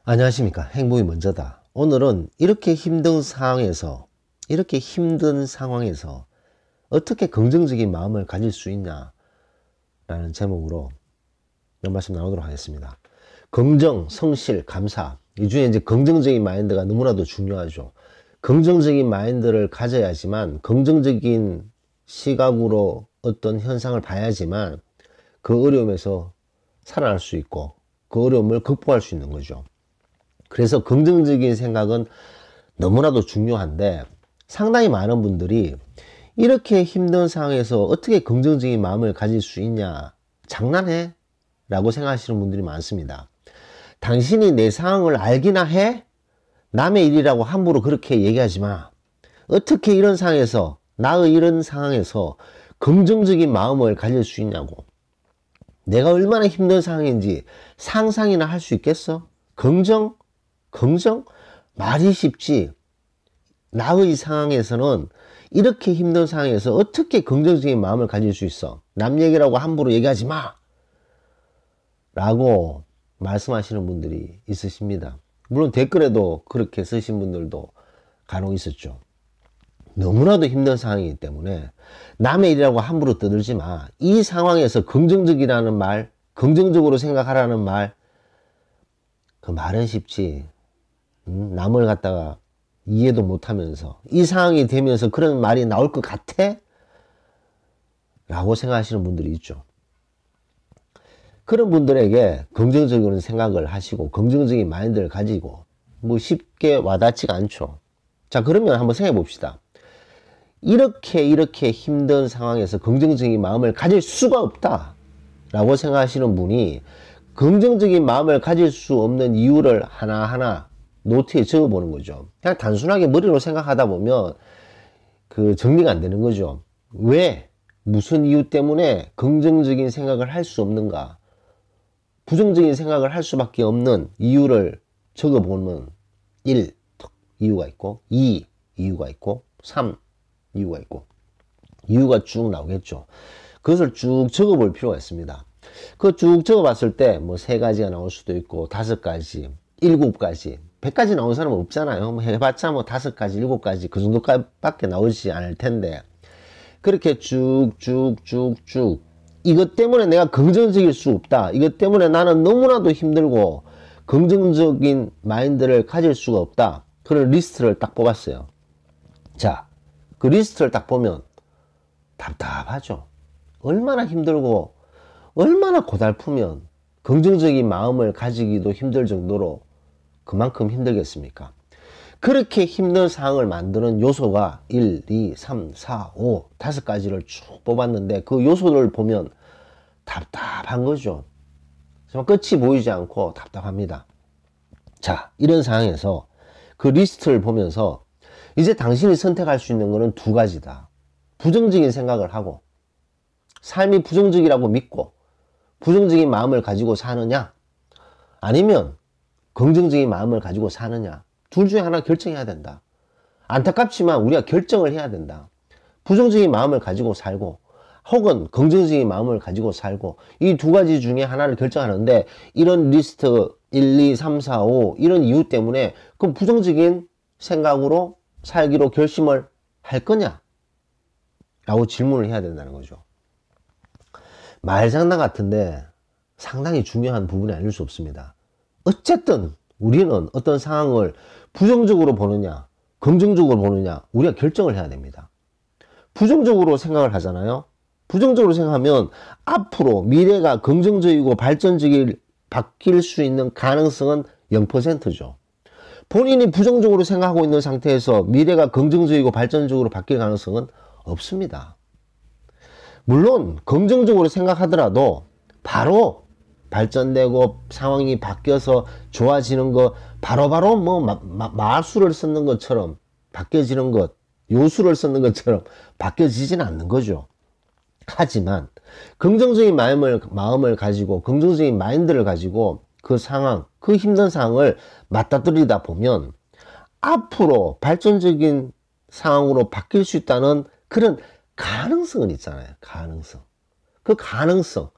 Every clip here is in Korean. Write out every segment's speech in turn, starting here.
안녕하십니까. 행복이 먼저다. 오늘은 이렇게 힘든 상황에서 어떻게 긍정적인 마음을 가질 수 있냐 라는 제목으로 몇 말씀 나누도록 하겠습니다. 긍정, 성실, 감사, 이 중에 이제 긍정적인 마인드가 너무나도 중요하죠. 긍정적인 마인드를 가져야지만, 긍정적인 시각으로 어떤 현상을 봐야지만 그 어려움에서 살아날 수 있고 그 어려움을 극복할 수 있는 거죠. 그래서 긍정적인 생각은 너무나도 중요한데, 상당히 많은 분들이 이렇게 힘든 상황에서 어떻게 긍정적인 마음을 가질 수 있냐, 장난해? 라고 생각하시는 분들이 많습니다. 당신이 내 상황을 알기나 해? 남의 일이라고 함부로 그렇게 얘기하지 마. 어떻게 이런 상황에서, 나의 이런 상황에서 긍정적인 마음을 가질 수 있냐고. 내가 얼마나 힘든 상황인지 상상이나 할 수 있겠어? 긍정? 말이 쉽지. 나의 상황에서는, 이렇게 힘든 상황에서 어떻게 긍정적인 마음을 가질 수 있어? 남 얘기라고 함부로 얘기하지 마! 라고 말씀하시는 분들이 있으십니다. 물론 댓글에도 그렇게 쓰신 분들도 간혹 있었죠. 너무나도 힘든 상황이기 때문에 남의 일이라고 함부로 떠들지 마. 이 상황에서 긍정적이라는 말, 긍정적으로 생각하라는 말, 그 말은 쉽지. 남을 갖다가 이해도 못하면서 이 상황이 되면서 그런 말이 나올 것 같아? 라고 생각하시는 분들이 있죠. 그런 분들에게 긍정적인 생각을 하시고 긍정적인 마인드를 가지고 뭐 쉽게 와닿지가 않죠. 자, 그러면 한번 생각해 봅시다. 이렇게 힘든 상황에서 긍정적인 마음을 가질 수가 없다 라고 생각하시는 분이, 긍정적인 마음을 가질 수 없는 이유를 하나하나 노트에 적어보는 거죠. 그냥 단순하게 머리로 생각하다 보면 그 정리가 안 되는 거죠. 왜? 무슨 이유 때문에 긍정적인 생각을 할 수 없는가? 부정적인 생각을 할 수밖에 없는 이유를 적어보면 1. 이유가 있고, 2. 이유가 있고, 3. 이유가 있고, 이유가 쭉 나오겠죠. 그것을 쭉 적어볼 필요가 있습니다. 그거 쭉 적어봤을 때 뭐 3가지가 나올 수도 있고 5가지, 7가지, 100가지 나온 사람은 없잖아요. 뭐 해봤자 뭐 5가지, 7가지 그 정도밖에 나오지 않을 텐데, 그렇게 쭉쭉쭉쭉 이것 때문에 내가 긍정적일 수 없다, 이것 때문에 나는 너무나도 힘들고 긍정적인 마인드를 가질 수가 없다, 그런 리스트를 딱 뽑았어요. 자, 그 리스트를 딱 보면 답답하죠. 얼마나 힘들고 얼마나 고달프면 긍정적인 마음을 가지기도 힘들 정도로 그만큼 힘들겠습니까? 그렇게 힘든 상황을 만드는 요소가 1, 2, 3, 4, 5, 5가지를 쭉 뽑았는데, 그 요소를 보면 답답한 거죠. 정말 끝이 보이지 않고 답답합니다. 자, 이런 상황에서 그 리스트를 보면서 이제 당신이 선택할 수 있는 것은 2가지다. 부정적인 생각을 하고 삶이 부정적이라고 믿고 부정적인 마음을 가지고 사느냐, 아니면 긍정적인 마음을 가지고 사느냐. 둘 중에 하나 결정해야 된다. 안타깝지만 우리가 결정을 해야 된다. 부정적인 마음을 가지고 살고 혹은 긍정적인 마음을 가지고 살고, 이 2가지 중에 하나를 결정하는데, 이런 리스트 1, 2, 3, 4, 5 이런 이유 때문에 그럼 부정적인 생각으로 살기로 결심을 할 거냐? 라고 질문을 해야 된다는 거죠. 말장난 같은데 상당히 중요한 부분이 아닐 수 없습니다. 어쨌든 우리는 어떤 상황을 부정적으로 보느냐 긍정적으로 보느냐, 우리가 결정을 해야 됩니다. 부정적으로 생각을 하잖아요. 부정적으로 생각하면 앞으로 미래가 긍정적이고 발전적일 바뀔 수 있는 가능성은 0%죠. 본인이 부정적으로 생각하고 있는 상태에서 미래가 긍정적이고 발전적으로 바뀔 가능성은 없습니다. 물론 긍정적으로 생각하더라도 바로 발전되고 상황이 바뀌어서 좋아지는 거, 바로바로 뭐 마술을 쓰는 것처럼 바뀌어지는 것, 요술을 쓰는 것처럼 바뀌어지지는 않는 거죠. 하지만 긍정적인 마음을 가지고 긍정적인 마인드를 가지고 그 상황, 그 힘든 상황을 맞닥뜨리다 보면 앞으로 발전적인 상황으로 바뀔 수 있다는 그런 가능성은 있잖아요. 가능성. 그 가능성.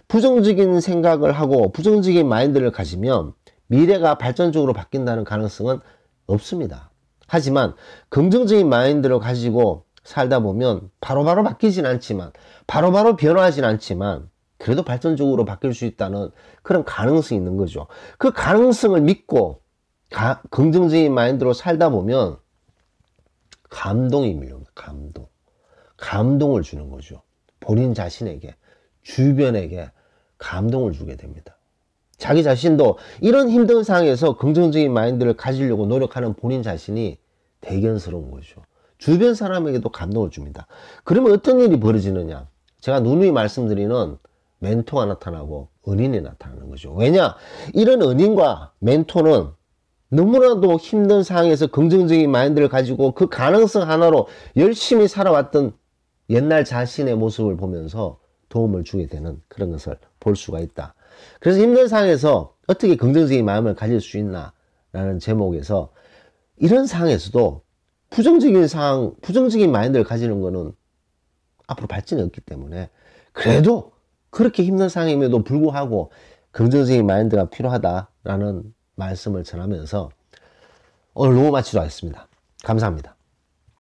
부정적인 생각을 하고 부정적인 마인드를 가지면 미래가 발전적으로 바뀐다는 가능성은 없습니다. 하지만 긍정적인 마인드를 가지고 살다 보면 바로바로 바뀌진 않지만, 바로바로 변화하진 않지만 그래도 발전적으로 바뀔 수 있다는 그런 가능성이 있는 거죠. 그 가능성을 믿고 긍정적인 마인드로 살다 보면 감동이 밀려옵니다. 감동을 주는 거죠. 본인 자신에게, 주변에게 감동을 주게 됩니다. 자기 자신도 이런 힘든 상황에서 긍정적인 마인드를 가지려고 노력하는 본인 자신이 대견스러운 거죠. 주변 사람에게도 감동을 줍니다. 그러면 어떤 일이 벌어지느냐? 제가 누누이 말씀드리는 멘토가 나타나고 은인이 나타나는 거죠. 왜냐? 이런 은인과 멘토는 너무나도 힘든 상황에서 긍정적인 마인드를 가지고 그 가능성 하나로 열심히 살아왔던 옛날 자신의 모습을 보면서 도움을 주게 되는 그런 것을 볼 수가 있다. 그래서 힘든 상황에서 어떻게 긍정적인 마음을 가질 수 있나 라는 제목에서 이런 상황에서도 부정적인 상황, 부정적인 마인드를 가지는 거는 앞으로 발전이 없기 때문에 그래도 그렇게 힘든 상황임에도 불구하고 긍정적인 마인드가 필요하다라는 말씀을 전하면서 오늘 녹음 마치도록 하겠습니다. 감사합니다.